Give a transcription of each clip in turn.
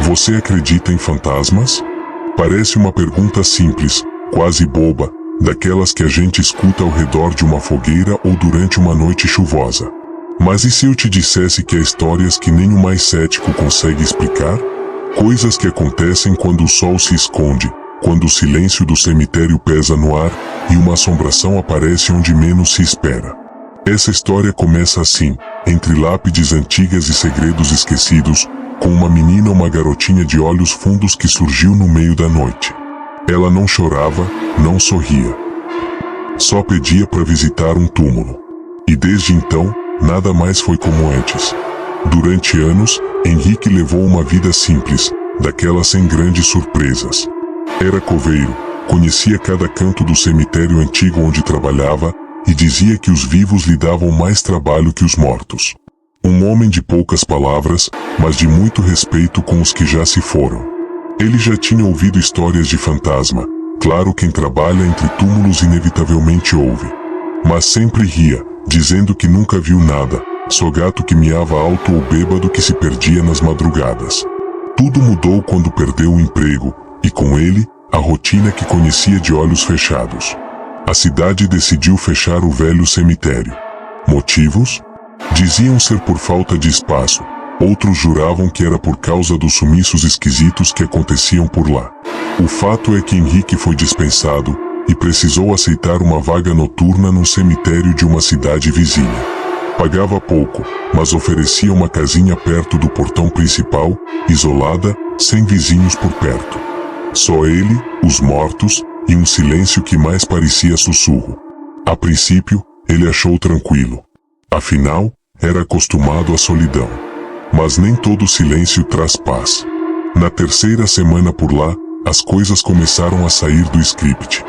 Você acredita em fantasmas? Parece uma pergunta simples, quase boba, daquelas que a gente escuta ao redor de uma fogueira ou durante uma noite chuvosa. Mas e se eu te dissesse que há histórias que nem o mais cético consegue explicar? Coisas que acontecem quando o sol se esconde, quando o silêncio do cemitério pesa no ar e uma assombração aparece onde menos se espera. Essa história começa assim, entre lápides antigas e segredos esquecidos, com uma menina, uma garotinha de olhos fundos que surgiu no meio da noite. Ela não chorava, não sorria. Só pedia para visitar um túmulo. E desde então, nada mais foi como antes. Durante anos, Henrique levou uma vida simples, daquela sem grandes surpresas. Era coveiro, conhecia cada canto do cemitério antigo onde trabalhava e dizia que os vivos lhe davam mais trabalho que os mortos. Um homem de poucas palavras, mas de muito respeito com os que já se foram. Ele já tinha ouvido histórias de fantasma, claro, quem trabalha entre túmulos inevitavelmente ouve. Mas sempre ria, dizendo que nunca viu nada, só gato que miava alto ou bêbado que se perdia nas madrugadas. Tudo mudou quando perdeu o emprego, e com ele, a rotina que conhecia de olhos fechados. A cidade decidiu fechar o velho cemitério. Motivos? Diziam ser por falta de espaço, outros juravam que era por causa dos sumiços esquisitos que aconteciam por lá. O fato é que Henrique foi dispensado e precisou aceitar uma vaga noturna num cemitério de uma cidade vizinha. Pagava pouco, mas oferecia uma casinha perto do portão principal, isolada, sem vizinhos por perto. Só ele, os mortos, e um silêncio que mais parecia sussurro. A princípio, ele achou tranquilo. Afinal, era acostumado à solidão. Mas nem todo silêncio traz paz. Na terceira semana por lá, as coisas começaram a sair do script.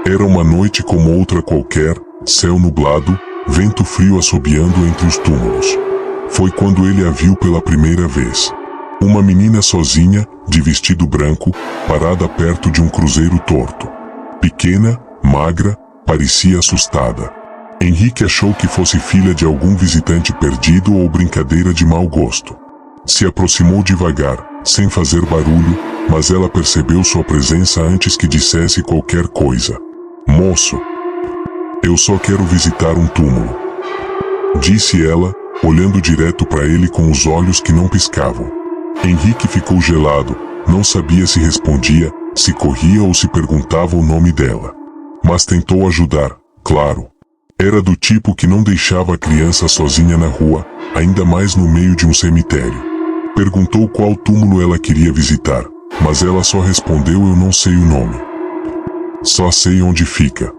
Era uma noite como outra qualquer, céu nublado, vento frio assobiando entre os túmulos. Foi quando ele a viu pela primeira vez. Uma menina sozinha, de vestido branco, parada perto de um cruzeiro torto. Pequena, magra, parecia assustada. Henrique achou que fosse filha de algum visitante perdido ou brincadeira de mau gosto. Se aproximou devagar, sem fazer barulho, mas ela percebeu sua presença antes que dissesse qualquer coisa. "Moço, eu só quero visitar um túmulo", disse ela, olhando direto para ele com os olhos que não piscavam. Henrique ficou gelado, não sabia se respondia, se corria ou se perguntava o nome dela. Mas tentou ajudar, claro. Era do tipo que não deixava a criança sozinha na rua, ainda mais no meio de um cemitério. Perguntou qual túmulo ela queria visitar, mas ela só respondeu: "Eu não sei o nome. Só sei onde fica."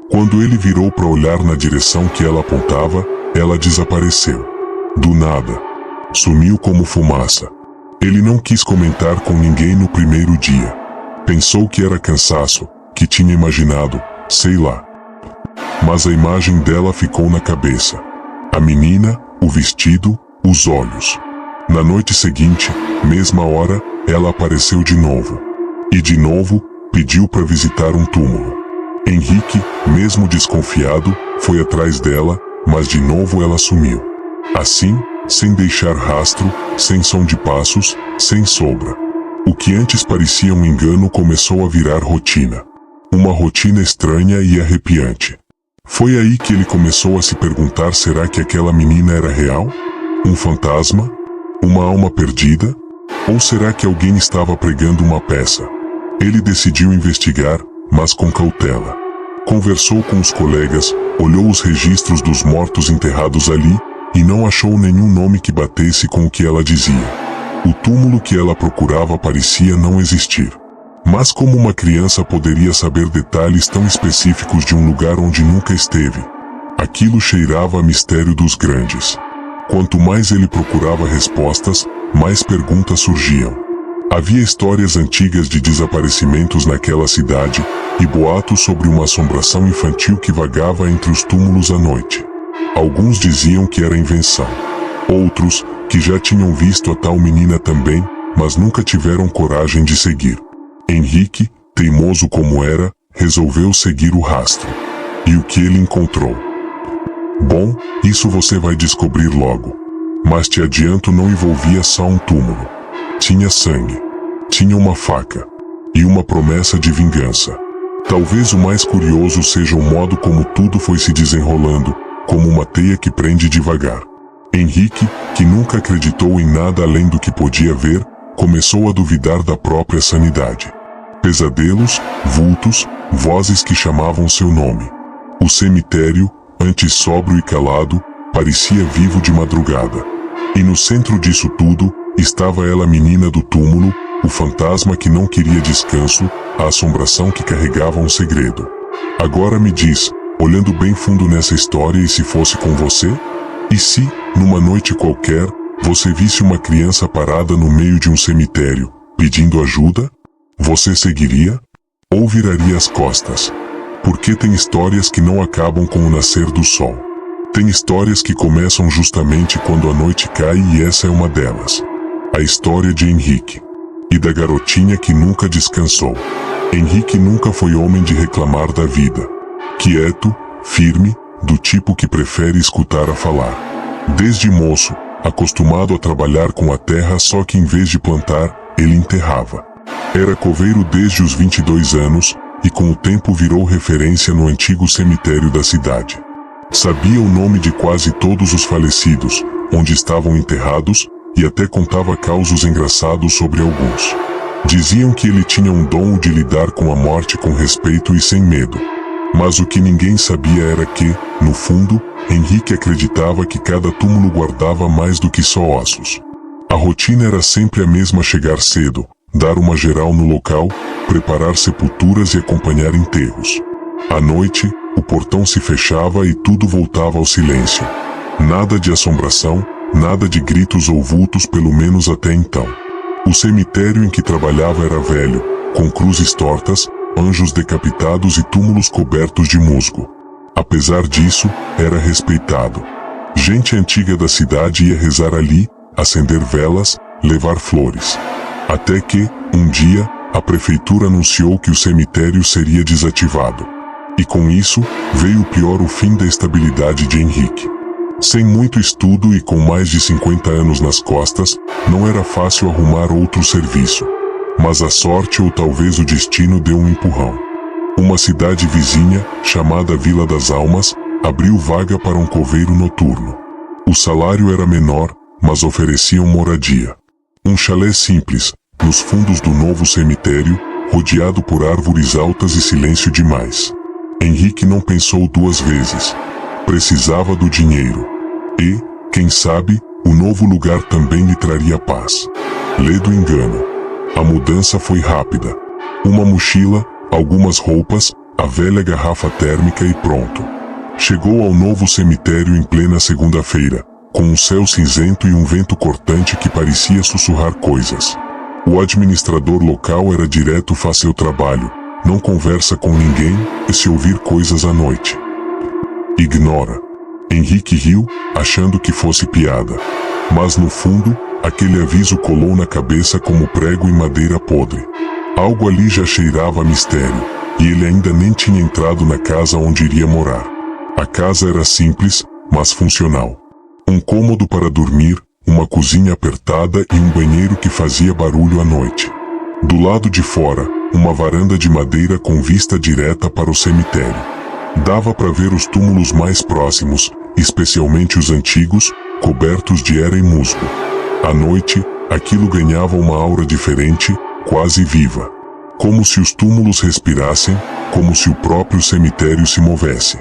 Quando ele virou para olhar na direção que ela apontava, ela desapareceu. Do nada. Sumiu como fumaça. Ele não quis comentar com ninguém no primeiro dia. Pensou que era cansaço, que tinha imaginado, sei lá. Mas a imagem dela ficou na cabeça. A menina, o vestido, os olhos. Na noite seguinte, mesma hora, ela apareceu de novo. E de novo, pediu para visitar um túmulo. Henrique, mesmo desconfiado, foi atrás dela, mas de novo ela sumiu. Assim, sem deixar rastro, sem som de passos, sem sombra. O que antes parecia um engano começou a virar rotina. Uma rotina estranha e arrepiante. Foi aí que ele começou a se perguntar: será que aquela menina era real? Um fantasma? Uma alma perdida? Ou será que alguém estava pregando uma peça? Ele decidiu investigar, mas com cautela. Conversou com os colegas, olhou os registros dos mortos enterrados ali, e não achou nenhum nome que batesse com o que ela dizia. O túmulo que ela procurava parecia não existir. Mas como uma criança poderia saber detalhes tão específicos de um lugar onde nunca esteve? Aquilo cheirava a mistério dos grandes. Quanto mais ele procurava respostas, mais perguntas surgiam. Havia histórias antigas de desaparecimentos naquela cidade, e boatos sobre uma assombração infantil que vagava entre os túmulos à noite. Alguns diziam que era invenção. Outros, que já tinham visto a tal menina também, mas nunca tiveram coragem de seguir. Henrique, teimoso como era, resolveu seguir o rastro. E o que ele encontrou? Bom, isso você vai descobrir logo. Mas te adianto, não envolvia só um túmulo. Tinha sangue. Tinha uma faca e uma promessa de vingança. Talvez o mais curioso seja o modo como tudo foi se desenrolando, como uma teia que prende devagar. Henrique, que nunca acreditou em nada além do que podia ver, começou a duvidar da própria sanidade. Pesadelos, vultos, vozes que chamavam seu nome. O cemitério, antes sóbrio e calado, parecia vivo de madrugada. E no centro disso tudo, estava ela, a menina do túmulo, o fantasma que não queria descanso, a assombração que carregava um segredo. Agora me diz, olhando bem fundo nessa história, e se fosse com você? E se, numa noite qualquer, você visse uma criança parada no meio de um cemitério, pedindo ajuda? Você seguiria? Ou viraria as costas? Porque tem histórias que não acabam com o nascer do sol. Tem histórias que começam justamente quando a noite cai, e essa é uma delas. A história de Henrique. E da garotinha que nunca descansou. Henrique nunca foi homem de reclamar da vida. Quieto, firme, do tipo que prefere escutar a falar. Desde moço, acostumado a trabalhar com a terra, só que em vez de plantar, ele enterrava. Era coveiro desde os 22 anos, e com o tempo virou referência no antigo cemitério da cidade. Sabia o nome de quase todos os falecidos, onde estavam enterrados, e até contava causos engraçados sobre alguns. Diziam que ele tinha um dom de lidar com a morte com respeito e sem medo. Mas o que ninguém sabia era que, no fundo, Henrique acreditava que cada túmulo guardava mais do que só ossos. A rotina era sempre a mesma: chegar cedo, dar uma geral no local, preparar sepulturas e acompanhar enterros. À noite, o portão se fechava e tudo voltava ao silêncio. Nada de assombração, nada de gritos ou vultos, pelo menos até então. O cemitério em que trabalhava era velho, com cruzes tortas, anjos decapitados e túmulos cobertos de musgo. Apesar disso, era respeitado. Gente antiga da cidade ia rezar ali, acender velas, levar flores. Até que, um dia, a prefeitura anunciou que o cemitério seria desativado. E com isso, veio o fim da estabilidade de Henrique. Sem muito estudo e com mais de 50 anos nas costas, não era fácil arrumar outro serviço. Mas a sorte, ou talvez o destino, deu um empurrão. Uma cidade vizinha, chamada Vila das Almas, abriu vaga para um coveiro noturno. O salário era menor, mas ofereciam moradia. Um chalé simples, nos fundos do novo cemitério, rodeado por árvores altas e silêncio demais. Henrique não pensou duas vezes. Precisava do dinheiro. E, quem sabe, o novo lugar também lhe traria paz. Lê do engano. A mudança foi rápida. Uma mochila, algumas roupas, a velha garrafa térmica e pronto. Chegou ao novo cemitério em plena segunda-feira, com um céu cinzento e um vento cortante que parecia sussurrar coisas. O administrador local era direto: faz seu trabalho, não conversa com ninguém, e se ouvir coisas à noite, ignora. Henrique riu, achando que fosse piada. Mas no fundo, aquele aviso colou na cabeça como prego em madeira podre. Algo ali já cheirava a mistério, e ele ainda nem tinha entrado na casa onde iria morar. A casa era simples, mas funcional. Um cômodo para dormir, uma cozinha apertada e um banheiro que fazia barulho à noite. Do lado de fora, uma varanda de madeira com vista direta para o cemitério. Dava para ver os túmulos mais próximos, especialmente os antigos, cobertos de era e musgo. À noite, aquilo ganhava uma aura diferente, quase viva. Como se os túmulos respirassem, como se o próprio cemitério se movesse.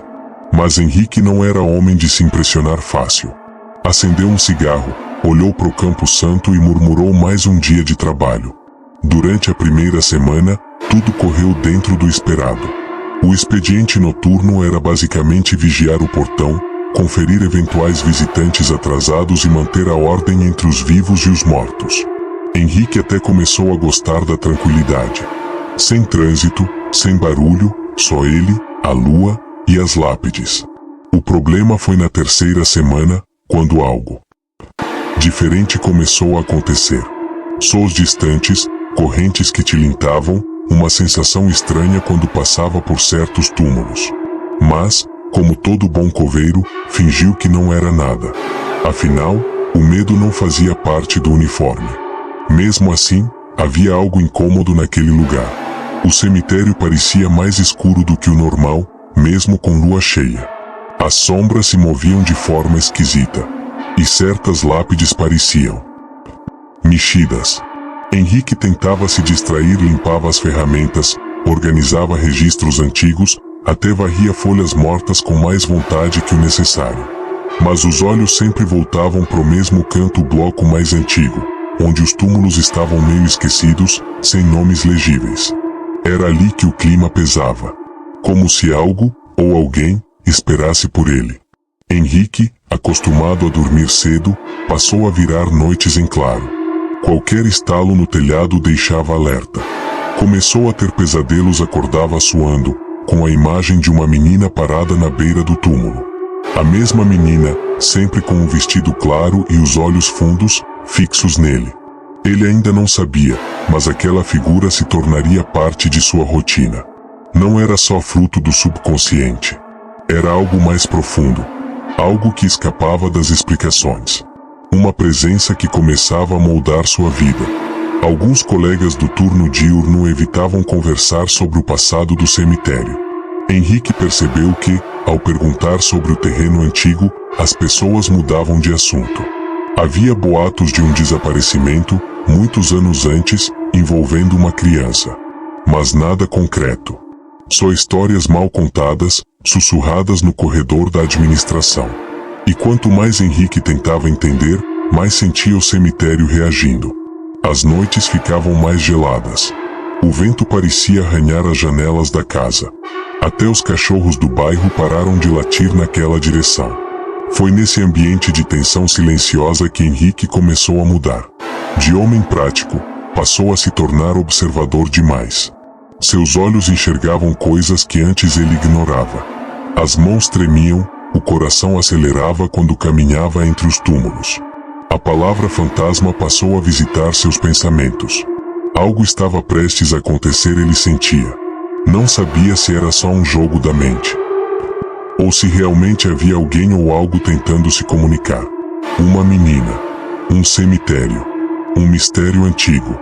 Mas Henrique não era homem de se impressionar fácil. Acendeu um cigarro, olhou para o Campo Santo e murmurou: mais um dia de trabalho. Durante a primeira semana, tudo correu dentro do esperado. O expediente noturno era basicamente vigiar o portão, conferir eventuais visitantes atrasados e manter a ordem entre os vivos e os mortos. Henrique até começou a gostar da tranquilidade. Sem trânsito, sem barulho, só ele, a lua e as lápides. O problema foi na terceira semana, quando algo diferente começou a acontecer. Sons distantes, correntes que tilintavam, uma sensação estranha quando passava por certos túmulos. Mas, como todo bom coveiro, fingiu que não era nada. Afinal, o medo não fazia parte do uniforme. Mesmo assim, Havia algo incômodo naquele lugar. O cemitério parecia mais escuro do que o normal, mesmo com lua cheia. As sombras se moviam de forma esquisita. E certas lápides pareciam mexidas. Henrique tentava se distrair, limpava as ferramentas, organizava registros antigos, até varria folhas mortas com mais vontade que o necessário. Mas os olhos sempre voltavam para o mesmo canto, o bloco mais antigo, onde os túmulos estavam meio esquecidos, sem nomes legíveis. Era ali que o clima pesava. Como se algo, ou alguém, esperasse por ele. Henrique, acostumado a dormir cedo, passou a virar noites em claro. Qualquer estalo no telhado o deixava alerta. Começou a ter pesadelos, acordava suando, com a imagem de uma menina parada na beira do túmulo. A mesma menina, sempre com um vestido claro e os olhos fundos, fixos nele. Ele ainda não sabia, mas aquela figura se tornaria parte de sua rotina. Não era só fruto do subconsciente. Era algo mais profundo. Algo que escapava das explicações. Uma presença que começava a moldar sua vida. Alguns colegas do turno diurno evitavam conversar sobre o passado do cemitério. Henrique percebeu que, ao perguntar sobre o terreno antigo, as pessoas mudavam de assunto. Havia boatos de um desaparecimento, muitos anos antes, envolvendo uma criança. Mas nada concreto. Só histórias mal contadas, sussurradas no corredor da administração. E quanto mais Henrique tentava entender, mais sentia o cemitério reagindo. As noites ficavam mais geladas. O vento parecia arranhar as janelas da casa. Até os cachorros do bairro pararam de latir naquela direção. Foi nesse ambiente de tensão silenciosa que Henrique começou a mudar. De homem prático, passou a se tornar observador demais. Seus olhos enxergavam coisas que antes ele ignorava. As mãos tremiam, o coração acelerava quando caminhava entre os túmulos. A palavra fantasma passou a visitar seus pensamentos. Algo estava prestes a acontecer, ele sentia. Não sabia se era só um jogo da mente. Ou se realmente havia alguém ou algo tentando se comunicar. Uma menina. Um cemitério. Um mistério antigo.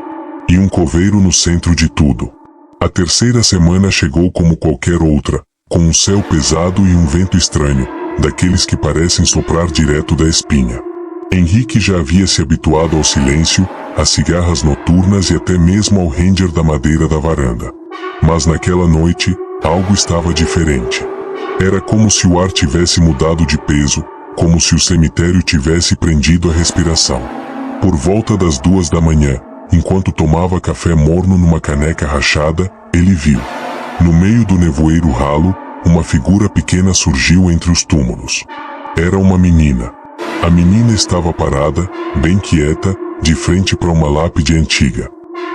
E um coveiro no centro de tudo. A terceira semana chegou como qualquer outra, com um céu pesado e um vento estranho, daqueles que parecem soprar direto da espinha. Henrique já havia se habituado ao silêncio, às cigarras noturnas e até mesmo ao ranger da madeira da varanda. Mas naquela noite, algo estava diferente. Era como se o ar tivesse mudado de peso, como se o cemitério tivesse prendido a respiração. Por volta das 2 da manhã, enquanto tomava café morno numa caneca rachada, ele viu. No meio do nevoeiro ralo, uma figura pequena surgiu entre os túmulos. Era uma menina. A menina estava parada, bem quieta, de frente para uma lápide antiga.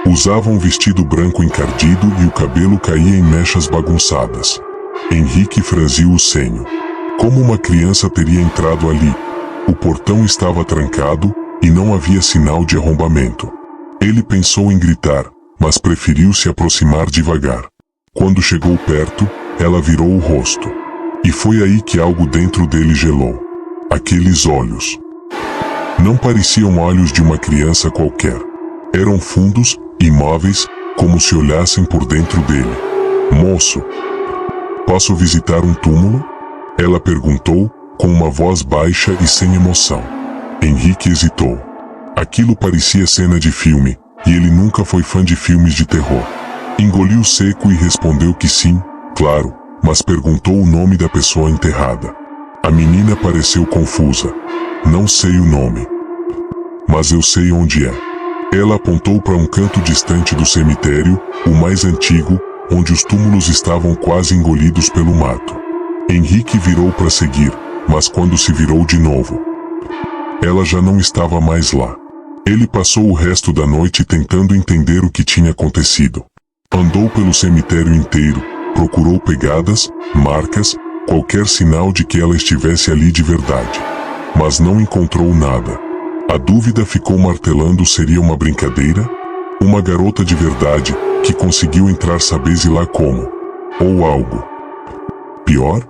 Usava um vestido branco encardido e o cabelo caía em mechas bagunçadas. Henrique franziu o senho. Como uma criança teria entrado ali? O portão estava trancado e não havia sinal de arrombamento. Ele pensou em gritar, mas preferiu se aproximar devagar. Quando chegou perto, ela virou o rosto. E foi aí que algo dentro dele gelou. Aqueles olhos. Não pareciam olhos de uma criança qualquer. Eram fundos, imóveis, como se olhassem por dentro dele. Moço, posso visitar um túmulo? Ela perguntou, com uma voz baixa e sem emoção. Henrique hesitou. Aquilo parecia cena de filme, e ele nunca foi fã de filmes de terror. Engoliu seco e respondeu que sim, claro, mas perguntou o nome da pessoa enterrada. A menina pareceu confusa. Não sei o nome. Mas eu sei onde é. Ela apontou para um canto distante do cemitério, o mais antigo, onde os túmulos estavam quase engolidos pelo mato. Henrique virou para seguir, mas quando se virou de novo, ela já não estava mais lá. Ele passou o resto da noite tentando entender o que tinha acontecido. Andou pelo cemitério inteiro, procurou pegadas, marcas, qualquer sinal de que ela estivesse ali de verdade. Mas não encontrou nada. A dúvida ficou martelando: seria uma brincadeira? Uma garota de verdade, que conseguiu entrar sabe-se lá como. Ou algo pior?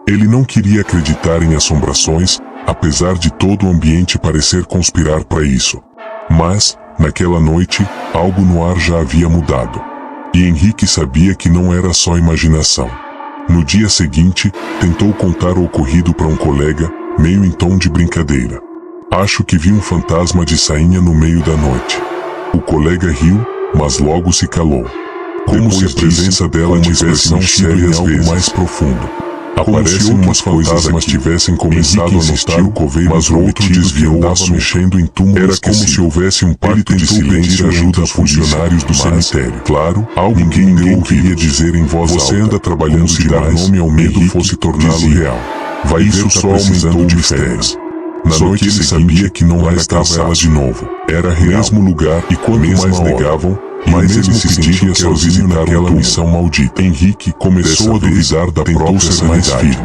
Ele não queria acreditar em assombrações, apesar de todo o ambiente parecer conspirar para isso. Mas, Naquela noite, algo no ar já havia mudado. E Henrique sabia que não era só imaginação. No dia seguinte, tentou contar o ocorrido para um colega, meio em tom de brincadeira. Acho que vi um fantasma de sainha no meio da noite. O colega riu, mas logo se calou. Como se a presença dela tivesse mexido em algo mais profundo. Aparecem umas fantasmas tivessem começado a notar o coveiro, mas o outro desviou-se mexendo em túmulos. Era como se houvesse um pacto de silêncio ajuda a funcionários do cemitério. Claro, algo que ninguém queria dizer em voz alta. Você anda trabalhando se dar nome ao medo fosse torná-lo real. Vai isso só aumentou o mistério. Na noite ele sabia que não era caçá-la de novo. Era real. Mesmo lugar, e quando mais negavam, mas ele se sentia sozinho naquela missão maldita. Henrique começou a duvidar da própria sanidade.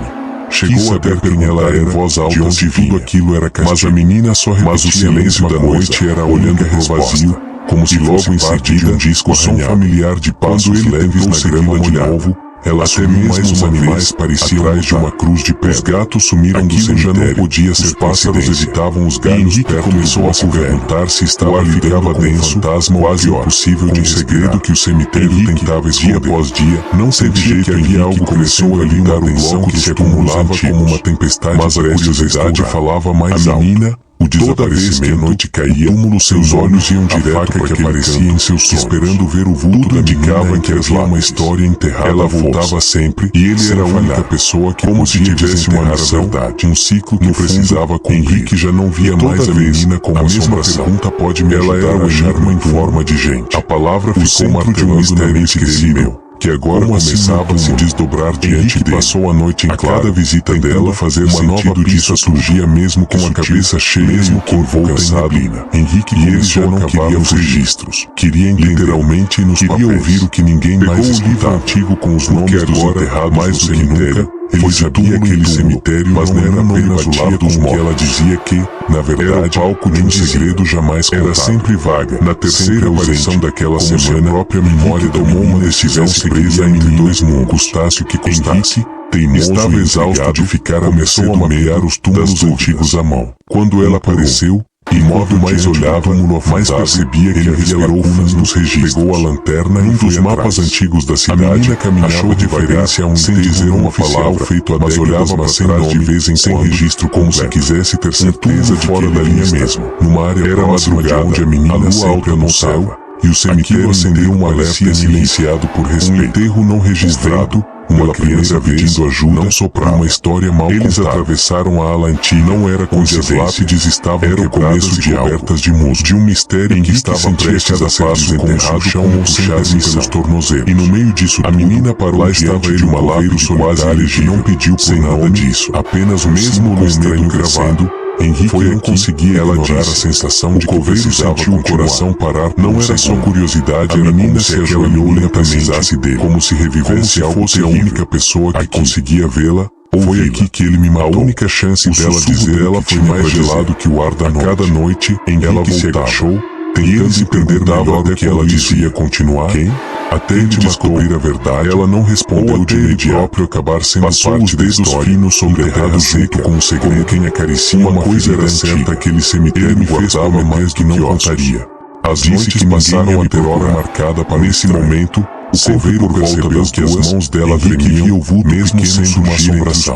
Chegou a ver quem ela era em voz alta, de onde tudo aquilo era castigo. Mas a menina só repetia. Mas o silêncio da noite era olhando pro vazio, como se logo em seguida o som familiar de passos leves na grama de novo. Ela até mesmo os animais pareciam atrás de uma cruz de pedra. Os gatos sumiram do cemitério. Já não podia ser. Os pássaros evitavam os galhos perto. Começou a se perguntar se estava ficava denso, fantasma quase impossível de um segredo que o cemitério tentava esconder. Dia após dia, não sentia que havia algo. Começou a lidar um bloco que se acumulava como uma tempestade. Mas a curiosidade falava mais alto. Toda vez que a noite caía, túmulo, seus olhos iam direto para que aparecia em seus sonhos, esperando ver o vulto da menina que havia uma história enterrada. Ela voltava sempre, e ele era a única pessoa que como se tivesse uma verdade, um ciclo que precisava cumprir. Henrique já não via mais a menina como a mesma pergunta pode me ajudar a achar uma em forma de gente. A palavra ficou martelando na mente dele, que agora começava a se desdobrar diante dele. Passou a noite em cada visita dela fazer uma nova disso surgia mesmo com a cabeça cheia, mesmo que cansado. Henrique e eles já não queriam os registros. Queria literalmente nos papéis. Queria ouvir o que ninguém mais escutava. O livro antigo com os nomes dos enterrados mais do que nunca. Ele sabia aquele cemitério, mas não era apenas o lado dos mortos. Ela dizia que, na verdade, era o palco de um segredo jamais contado. Era sempre vaga. Na terceira aparição daquela semana, a própria memória tomou uma decisão presa entre dois mundos. Gustácio que Henrique, teimoso, estava exausto de ficar começou a mapear os túmulos antigos à mão. Quando ela apareceu, imóvel mais olhava, mais percebia que havia lacunas nos registros. Pegou a lanterna e um dos mapas antigos da cidade, achou diferença a um sem dizer uma palavra, feito a mas olhava para trás de vez em quando, registro como se quisesse ter certeza de fora da linha mesmo. Numa área era madrugada onde a menina sempre almoçava, e o cemitério acendeu um alerta silenciado por respeito. Um enterro não registrado, uma criança pedindo ajuda, não soprava. Uma história mal contada. Eles atravessaram a ala antiga, não era coincidência. As lápides estavam era o começo de cobertas de musgo, de um mistério em que estava prestes a ser desenterrado como puxassem pelos tornozelos. E no meio disso a menina parou. Lá estava ele, uma lápide solitária e não pediu por nada disso. Apenas o mesmo com medo crescendo. Henrique não conseguia ignorar a sensação de que precisava o coração parar. Não era só curiosidade, a menina se ajoelhou lentamente dele, como se revivesse algo. Fosse a única pessoa que conseguia vê-la. Foi aqui que ele me matou. A única chance dela dizer ela foi mais gelado que o ar da noite. A cada noite, Henrique se agachou, tentando entender melhor o que ela dizia. Continuar. Quem? Até ele descobrir a verdade, ela não respondeu de imediato. Próprio acabar sendo passou os dedos finos sobre a terra seca com um segredo. Como quem acaricia uma coisa era certa, aquele cemitério me fez promessas que não contaria. As noites que passaram a ter hora marcada para esse momento, o coveiro percebeu que as mãos dela tremiam, o vulto mesmo sendo uma assombração.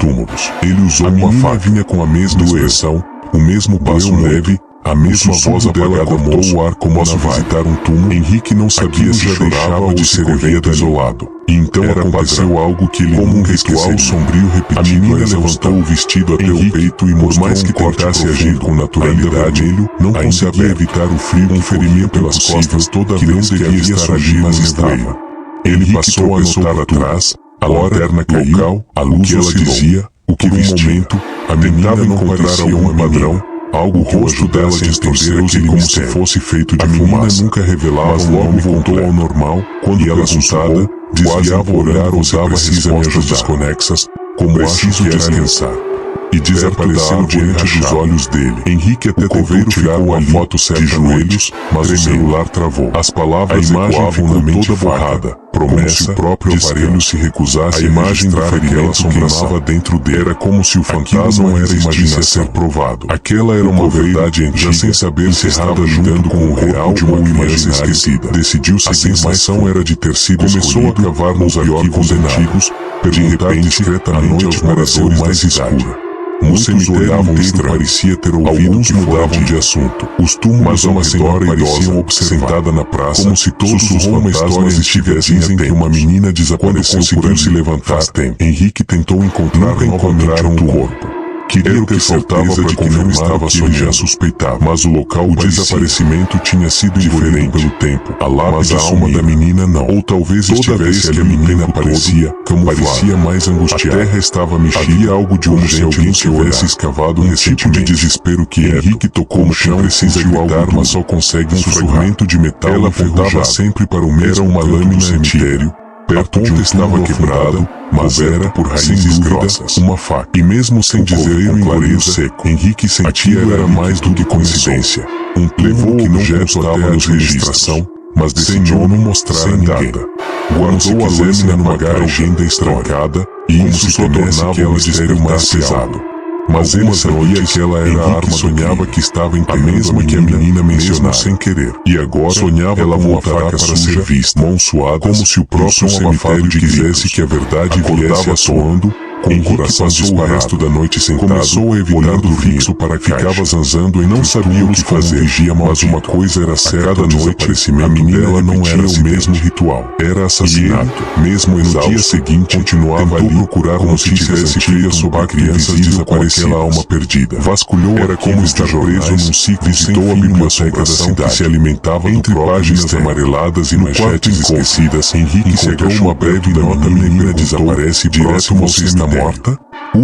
Ele usou uma faca, vinha com a mesma expressão, o mesmo passo leve. A mesma voz apagada cortou o ar como a visitar um túmulo. Henrique não sabia se chorava ou de ser desolado. E então aconteceu algo que ele como um ritual sombrio repetido. A menina levantou o vestido até o peito e por mais que tentasse agir com naturalidade, ele não conseguia evitar o frio, um ferimento pelas costas toda vez que havia estar ali, mas estava. Ele passou a notar atrás, a lanterna caiu, a luz que ela dizia, o que momento, a menina não encontrar algum padrão. Algo que o rosto dela distorceu-se como se fosse feito de fumaça. A menina nunca revelava, mas logo voltou ao normal, quando ela assustada, desviava o olhar ou dava respostas desconexas, como acho que era descansar. e desapareceu diante dos olhos dele. Henrique até tentou tirar uma foto de joelhos, mas o celular travou. As palavras ecoavam na mente toda borrada. Promessa, como se o próprio aparelho se recusasse a imagem do ferimento queimava dentro dele. Era como se o fantasma não era imaginação a ser provado. Aquela era uma verdade antiga, sem saber se estava lidando com o real de uma criança esquecida. Decidiu seguir. A sensação era de ter sido começou a cavar nos arquivos antigos, perguntar discretamente aos moradores mais escura. O cemitério inteiro parecia ter ouvido que mudavam de assunto. Os túmulos uma senhora idosa sentada na praça, como se todos os fantasmas estivessem dizem que uma menina desapareceu por se levantar. Henrique tentou encontrar novamente um corpo. Queria ter certeza de que não estava sonhando, suspeitava, mas o local de desaparecimento tinha sido diferente pelo tempo. A lápide, mas a alma da menina não. Ou talvez estivesse ali, a menina parecia mais angustiada. A terra estava mexida, algo de urgente, alguém tivesse escavado um tipo de desespero que Henrique tocou no chão, precisa gritar, mas só consegue um fragmento de metal. Ela apontava sempre para o mesmo uma lâmina do cemitério. Perto de estava quebrado, mas era, por raízes grossas, uma faca. E mesmo sem dizer com clareza, seco, Henrique sentia era mais do que coincidência. Um levou que não constava na registração, mas decidiu não mostrar a ninguém. Guardou a lâmina numa agenda estrancada, e isso só tornava o mistério mais pesado. Mas ele sabia que ela era a arma. Sonhava que estava em a mesma que a menina mencionou sem querer. E agora sonhava ela voltará para ser vista, mão suada, como se o próprio cemitério quisesse que a verdade viesse assoando. Com o coração disparado da noite sentado, começou a evitar do fixo para ficava zanzando e não sabia o que fazer. Vigia, mas uma coisa era certa, a noite a menina não era o mesmo ritual. Era assassinato. Mesmo no dia seguinte continuava ali procurar notícias antigas sobre a criança desaparecida, aquela alma perdida. Vasculhou, era como estar preso num ciclo. Visitou a biblioteca da cidade que se alimentava entre páginas amareladas e manchetes esquecidas. Henrique se agachou uma breve nota, a menina desaparece direto ao cemitério. Morta?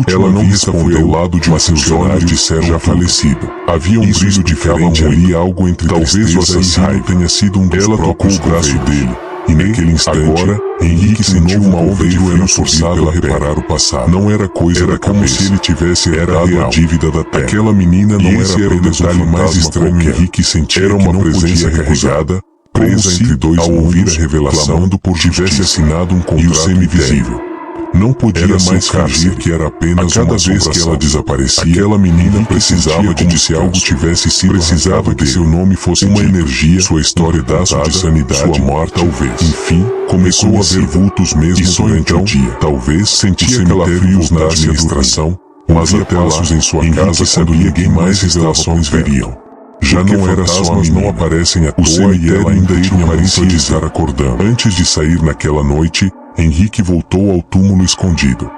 Ela não respondeu ao lado de uma funcionária disseram já falecido. Havia um brilho diferente ali, algo entre talvez o assassino tenha sido um dos ela tocou o braço dele. E naquele instante, agora, Henrique sentiu uma onda de frio forçado a reparar o passado. Não era coisa, era como se ele tivesse herdado a dívida da terra. Aquela menina não era apenas o detalhe mais estranho. Henrique sentia era uma presença carregada, presa entre dois ao ouvir a revelação por tivesse assinado um contrato invisível. Não podia mais fingir que era apenas uma vez que ela desaparecia. Aquela menina precisava de se algo tivesse sido precisava que seu nome fosse uma energia, sua história de sanidade, sua morte talvez. Enfim, começou a ver vultos mesmo durante o dia. Talvez sentia aquela frios na administração, mas até laços em sua casa quando ninguém mais revelações veriam. Já não era só as não aparecem à toa e ela ainda tinha aparência de estar acordando. Antes de sair naquela noite, Henrique voltou ao túmulo escondido.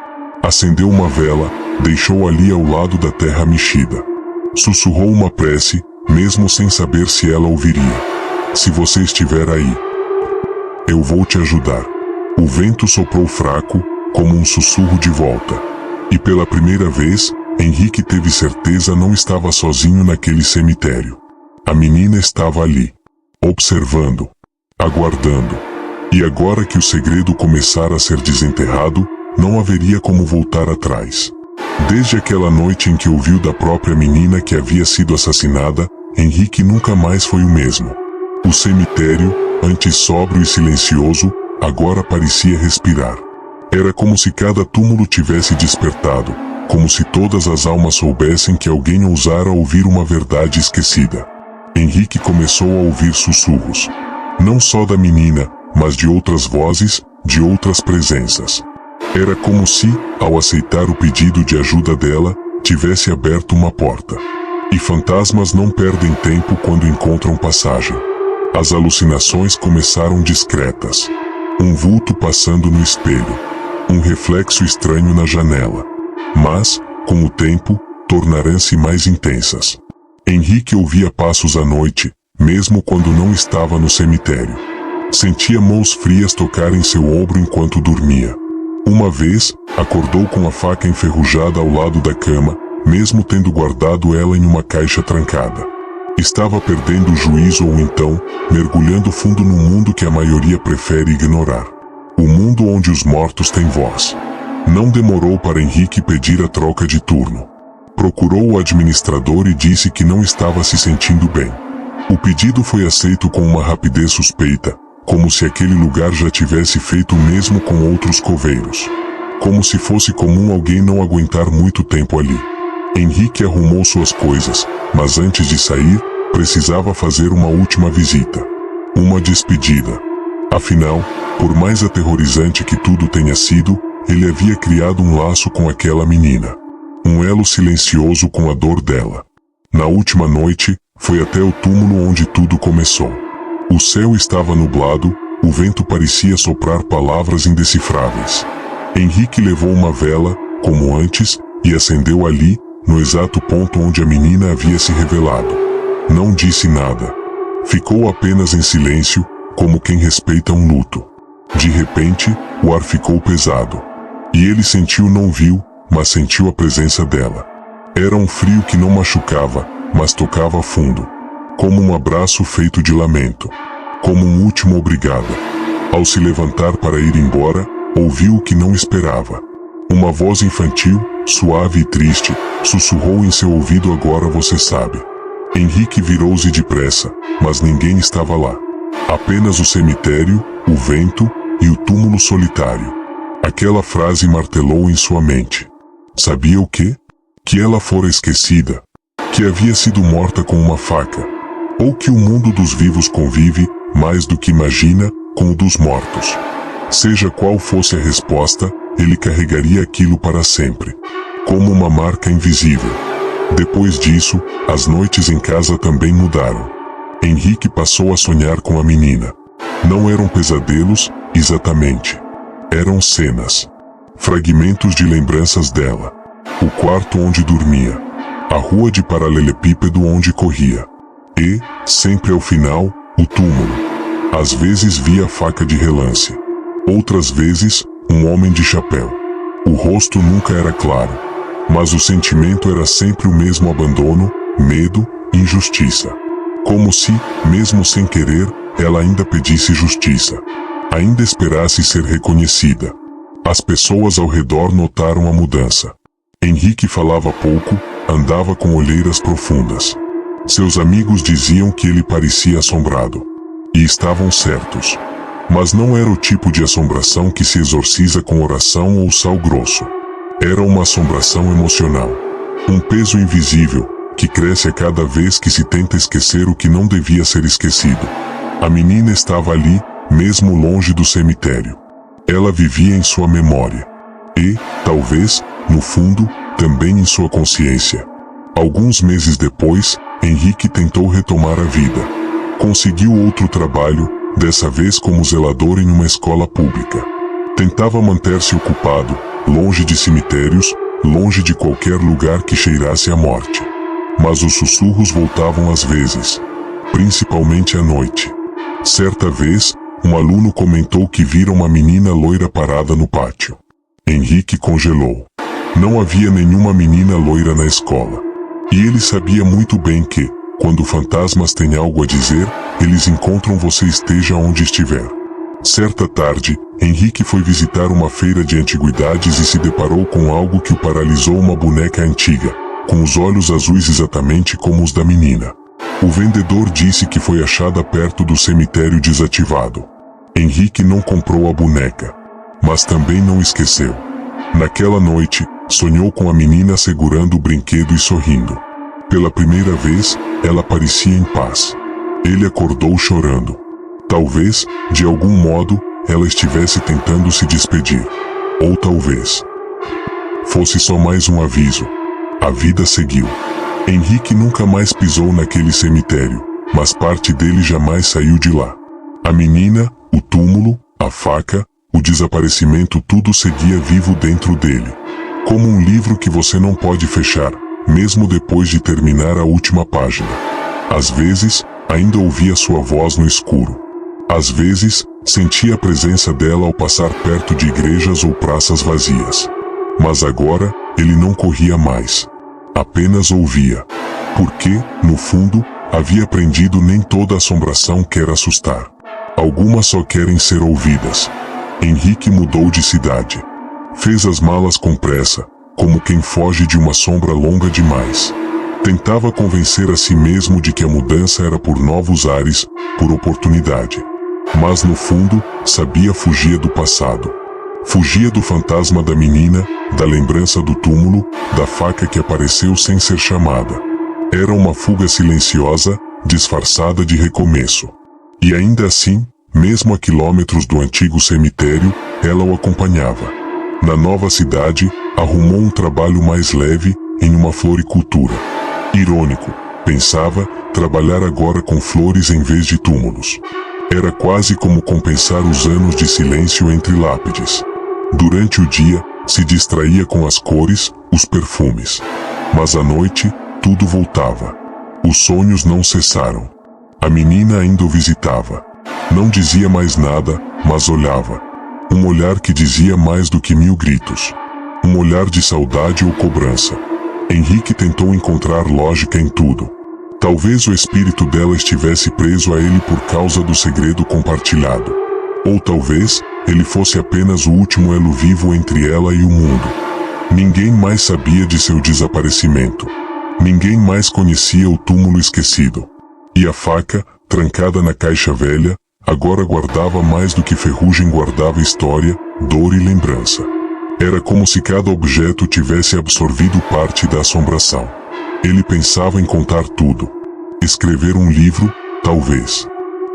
Acendeu uma vela, deixou ali ao lado da terra mexida. Sussurrou uma prece, mesmo sem saber se ela ouviria. Se você estiver aí, eu vou te ajudar. O vento soprou fraco, como um sussurro de volta. E pela primeira vez, Henrique teve certeza não estava sozinho naquele cemitério. A menina estava ali, observando, aguardando. E agora que o segredo começara a ser desenterrado, não haveria como voltar atrás. Desde aquela noite em que ouviu da própria menina que havia sido assassinada, Henrique nunca mais foi o mesmo. O cemitério, antes sóbrio e silencioso, agora parecia respirar. Era como se cada túmulo tivesse despertado, como se todas as almas soubessem que alguém ousara ouvir uma verdade esquecida. Henrique começou a ouvir sussurros. Não só da menina, mas de outras vozes, de outras presenças. Era como se, ao aceitar o pedido de ajuda dela, tivesse aberto uma porta. E fantasmas não perdem tempo quando encontram passagem. As alucinações começaram discretas. Um vulto passando no espelho. Um reflexo estranho na janela. Mas, com o tempo, tornarão-se mais intensas. Henrique ouvia passos à noite, mesmo quando não estava no cemitério. Sentia mãos frias tocar em seu ombro enquanto dormia. Uma vez, acordou com a faca enferrujada ao lado da cama, mesmo tendo guardado ela em uma caixa trancada. Estava perdendo o juízo ou então, mergulhando fundo num mundo que a maioria prefere ignorar. O mundo onde os mortos têm voz. Não demorou para Henrique pedir a troca de turno. Procurou o administrador e disse que não estava se sentindo bem. O pedido foi aceito com uma rapidez suspeita, como se aquele lugar já tivesse feito o mesmo com outros coveiros. Como se fosse comum alguém não aguentar muito tempo ali. Henrique arrumou suas coisas, mas antes de sair, precisava fazer uma última visita. Uma despedida. Afinal, por mais aterrorizante que tudo tenha sido, ele havia criado um laço com aquela menina. Um elo silencioso com a dor dela. Na última noite, foi até o túmulo onde tudo começou. O céu estava nublado, o vento parecia soprar palavras indecifráveis. Henrique levou uma vela, como antes, e acendeu ali, no exato ponto onde a menina havia se revelado. Não disse nada. Ficou apenas em silêncio, como quem respeita um luto. De repente, o ar ficou pesado. E ele não viu, mas sentiu a presença dela. Era um frio que não machucava, mas tocava fundo. Como um abraço feito de lamento. Como um último obrigado. Ao se levantar para ir embora, ouviu o que não esperava. Uma voz infantil, suave e triste, sussurrou em seu ouvido: agora você sabe. Henrique virou-se depressa, mas ninguém estava lá. Apenas o cemitério, o vento e o túmulo solitário. Aquela frase martelou em sua mente. Sabia o quê? Que ela fora esquecida. Que havia sido morta com uma faca. Ou que o mundo dos vivos convive, mais do que imagina, com o dos mortos. Seja qual fosse a resposta, ele carregaria aquilo para sempre. Como uma marca invisível. Depois disso, as noites em casa também mudaram. Henrique passou a sonhar com a menina. Não eram pesadelos, exatamente. Eram cenas. Fragmentos de lembranças dela. O quarto onde dormia. A rua de paralelepípedo onde corria. E, sempre ao final, o túmulo. Às vezes via a faca de relance. Outras vezes, um homem de chapéu. O rosto nunca era claro. Mas o sentimento era sempre o mesmo: abandono, medo, injustiça. Como se, mesmo sem querer, ela ainda pedisse justiça. Ainda esperasse ser reconhecida. As pessoas ao redor notaram a mudança. Henrique falava pouco, andava com olheiras profundas. Seus amigos diziam que ele parecia assombrado. E estavam certos. Mas não era o tipo de assombração que se exorciza com oração ou sal grosso. Era uma assombração emocional. Um peso invisível, que cresce a cada vez que se tenta esquecer o que não devia ser esquecido. A menina estava ali, mesmo longe do cemitério. Ela vivia em sua memória. E, talvez, no fundo, também em sua consciência. Alguns meses depois, Henrique tentou retomar a vida. Conseguiu outro trabalho, dessa vez como zelador em uma escola pública. Tentava manter-se ocupado, longe de cemitérios, longe de qualquer lugar que cheirasse a morte. Mas os sussurros voltavam às vezes, principalmente à noite. Certa vez, um aluno comentou que vira uma menina loira parada no pátio. Henrique congelou. Não havia nenhuma menina loira na escola. E ele sabia muito bem que, quando fantasmas têm algo a dizer, eles encontram você esteja onde estiver. Certa tarde, Henrique foi visitar uma feira de antiguidades e se deparou com algo que o paralisou: uma boneca antiga, com os olhos azuis exatamente como os da menina. O vendedor disse que foi achada perto do cemitério desativado. Henrique não comprou a boneca, mas também não esqueceu. Naquela noite, sonhou com a menina segurando o brinquedo e sorrindo. Pela primeira vez, ela parecia em paz. Ele acordou chorando. Talvez, de algum modo, ela estivesse tentando se despedir. Ou talvez fosse só mais um aviso. A vida seguiu. Henrique nunca mais pisou naquele cemitério, mas parte dele jamais saiu de lá. A menina, o túmulo, a faca, o desaparecimento, tudo seguia vivo dentro dele. Como um livro que você não pode fechar, mesmo depois de terminar a última página. Às vezes, ainda ouvia sua voz no escuro. Às vezes, sentia a presença dela ao passar perto de igrejas ou praças vazias. Mas agora, ele não corria mais. Apenas ouvia. Porque, no fundo, havia aprendido: nem toda assombração quer assustar. Algumas só querem ser ouvidas. Henrique mudou de cidade. Fez as malas com pressa, como quem foge de uma sombra longa demais. Tentava convencer a si mesmo de que a mudança era por novos ares, por oportunidade. Mas no fundo, sabia fugia do passado. Fugia do fantasma da menina, da lembrança do túmulo, da faca que apareceu sem ser chamada. Era uma fuga silenciosa, disfarçada de recomeço. E ainda assim, mesmo a quilômetros do antigo cemitério, ela o acompanhava. Na nova cidade, arrumou um trabalho mais leve, em uma floricultura. Irônico, pensava, trabalhar agora com flores em vez de túmulos. Era quase como compensar os anos de silêncio entre lápides. Durante o dia, se distraía com as cores, os perfumes. Mas à noite, tudo voltava. Os sonhos não cessaram. A menina ainda o visitava. Não dizia mais nada, mas olhava. Um olhar que dizia mais do que 1000 gritos. Um olhar de saudade ou cobrança. Henrique tentou encontrar lógica em tudo. Talvez o espírito dela estivesse preso a ele por causa do segredo compartilhado. Ou talvez, ele fosse apenas o último elo vivo entre ela e o mundo. Ninguém mais sabia de seu desaparecimento. Ninguém mais conhecia o túmulo esquecido. E a faca, trancada na caixa velha, agora guardava mais do que ferrugem guardava história, dor e lembrança. Era como se cada objeto tivesse absorvido parte da assombração. Ele pensava em contar tudo. Escrever um livro, talvez.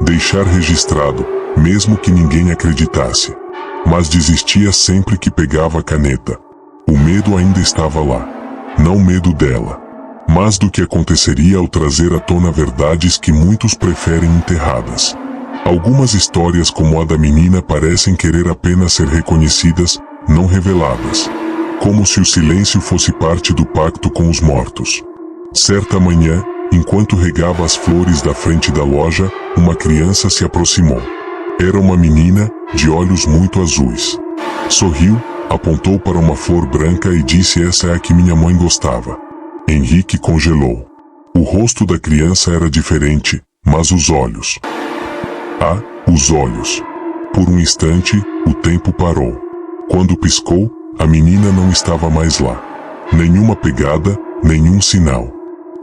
Deixar registrado, mesmo que ninguém acreditasse. Mas desistia sempre que pegava a caneta. O medo ainda estava lá. Não medo dela, mas do que aconteceria ao trazer à tona verdades que muitos preferem enterradas. Algumas histórias como a da menina parecem querer apenas ser reconhecidas, não reveladas. Como se o silêncio fosse parte do pacto com os mortos. Certa manhã, enquanto regava as flores da frente da loja, uma criança se aproximou. Era uma menina, de olhos muito azuis. Sorriu, apontou para uma flor branca e disse: "Essa é a que minha mãe gostava." Henrique congelou. O rosto da criança era diferente, mas os olhos... Ah, os olhos. Por um instante, o tempo parou. Quando piscou, a menina não estava mais lá. Nenhuma pegada, nenhum sinal.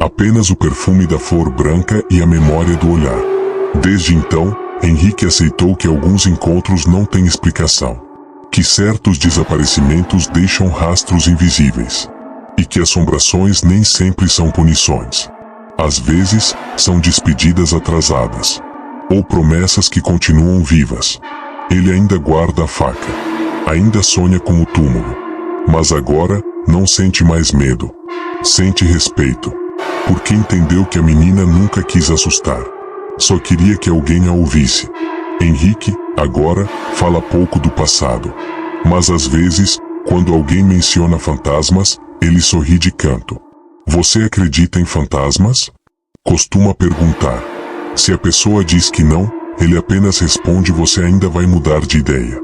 Apenas o perfume da flor branca e a memória do olhar. Desde então, Henrique aceitou que alguns encontros não têm explicação. Que certos desaparecimentos deixam rastros invisíveis. E que assombrações nem sempre são punições. Às vezes, são despedidas atrasadas. Ou promessas que continuam vivas. Ele ainda guarda a faca. Ainda sonha com o túmulo. Mas agora, não sente mais medo. Sente respeito. Porque entendeu que a menina nunca quis assustar. Só queria que alguém a ouvisse. Henrique, agora, fala pouco do passado. Mas às vezes, quando alguém menciona fantasmas, ele sorri de canto. Você acredita em fantasmas? Costuma perguntar. Se a pessoa diz que não, ele apenas responde: você ainda vai mudar de ideia.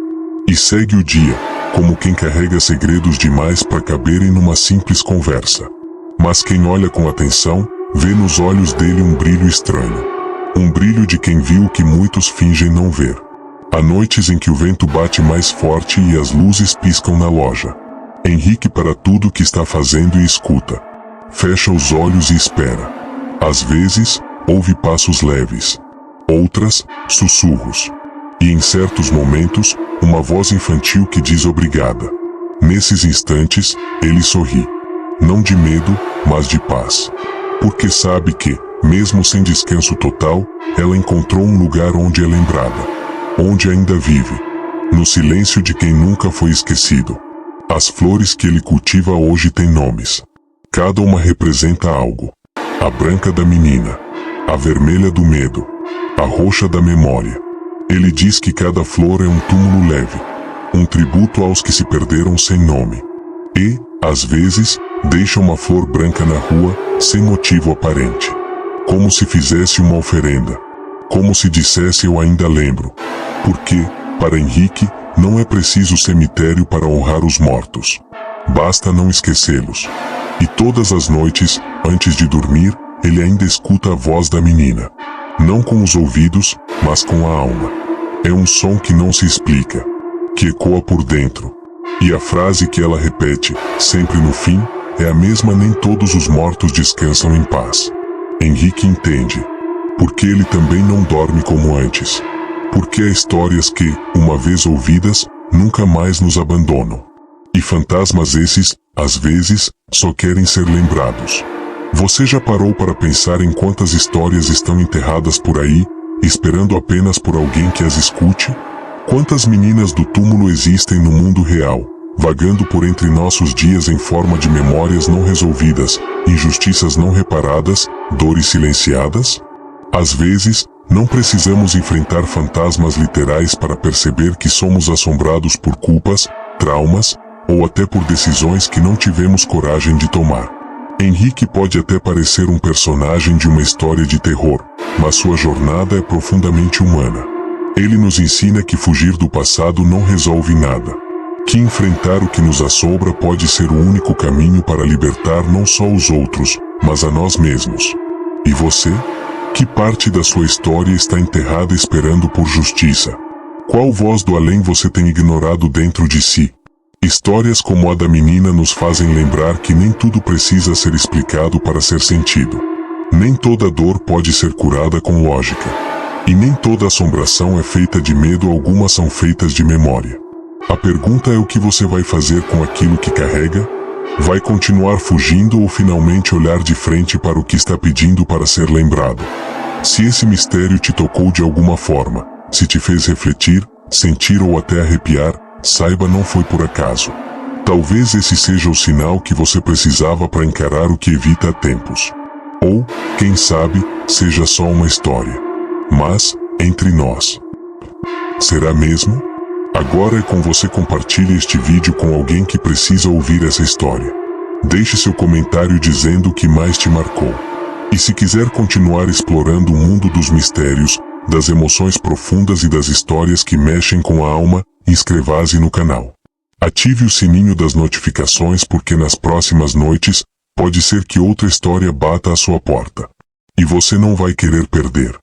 E segue o dia, como quem carrega segredos demais para caberem numa simples conversa. Mas quem olha com atenção, vê nos olhos dele um brilho estranho. Um brilho de quem viu o que muitos fingem não ver. Há noites em que o vento bate mais forte e as luzes piscam na loja. Henrique para tudo o que está fazendo e escuta. Fecha os olhos e espera. Às vezes, ouve passos leves. Outras, sussurros. E em certos momentos, uma voz infantil que diz obrigada. Nesses instantes, ele sorri. Não de medo, mas de paz. Porque sabe que, mesmo sem descanso total, ela encontrou um lugar onde é lembrada. Onde ainda vive. No silêncio de quem nunca foi esquecido. As flores que ele cultiva hoje têm nomes. Cada uma representa algo. A branca da menina. A vermelha do medo. A roxa da memória. Ele diz que cada flor é um túmulo leve. Um tributo aos que se perderam sem nome. E, às vezes, deixa uma flor branca na rua, sem motivo aparente. Como se fizesse uma oferenda. Como se dissesse: eu ainda lembro. Porque, para Henrique, não é preciso cemitério para honrar os mortos. Basta não esquecê-los. E todas as noites, antes de dormir, ele ainda escuta a voz da menina. Não com os ouvidos, mas com a alma. É um som que não se explica. Que ecoa por dentro. E a frase que ela repete, sempre no fim, é a mesma: nem todos os mortos descansam em paz. Henrique entende. Porque ele também não dorme como antes. Porque há histórias que, uma vez ouvidas, nunca mais nos abandonam. E fantasmas esses, às vezes, só querem ser lembrados. Você já parou para pensar em quantas histórias estão enterradas por aí, esperando apenas por alguém que as escute? Quantas meninas do túmulo existem no mundo real, vagando por entre nossos dias em forma de memórias não resolvidas, injustiças não reparadas, dores silenciadas? Às vezes, não precisamos enfrentar fantasmas literais para perceber que somos assombrados por culpas, traumas, ou até por decisões que não tivemos coragem de tomar. Henrique pode até parecer um personagem de uma história de terror, mas sua jornada é profundamente humana. Ele nos ensina que fugir do passado não resolve nada. Que enfrentar o que nos assombra pode ser o único caminho para libertar não só os outros, mas a nós mesmos. E você? Que parte da sua história está enterrada esperando por justiça? Qual voz do além você tem ignorado dentro de si? Histórias como a da menina nos fazem lembrar que nem tudo precisa ser explicado para ser sentido. Nem toda dor pode ser curada com lógica. E nem toda assombração é feita de medo, algumas são feitas de memória. A pergunta é: o que você vai fazer com aquilo que carrega? Vai continuar fugindo ou finalmente olhar de frente para o que está pedindo para ser lembrado? Se esse mistério te tocou de alguma forma, se te fez refletir, sentir ou até arrepiar, saiba, não foi por acaso. Talvez esse seja o sinal que você precisava para encarar o que evita há tempos. Ou, quem sabe, seja só uma história. Mas, entre nós. Será mesmo? Agora é com você. Compartilhe este vídeo com alguém que precisa ouvir essa história. Deixe seu comentário dizendo o que mais te marcou. E se quiser continuar explorando o mundo dos mistérios, das emoções profundas e das histórias que mexem com a alma, inscreva-se no canal. Ative o sininho das notificações, porque nas próximas noites, pode ser que outra história bata à sua porta. E você não vai querer perder.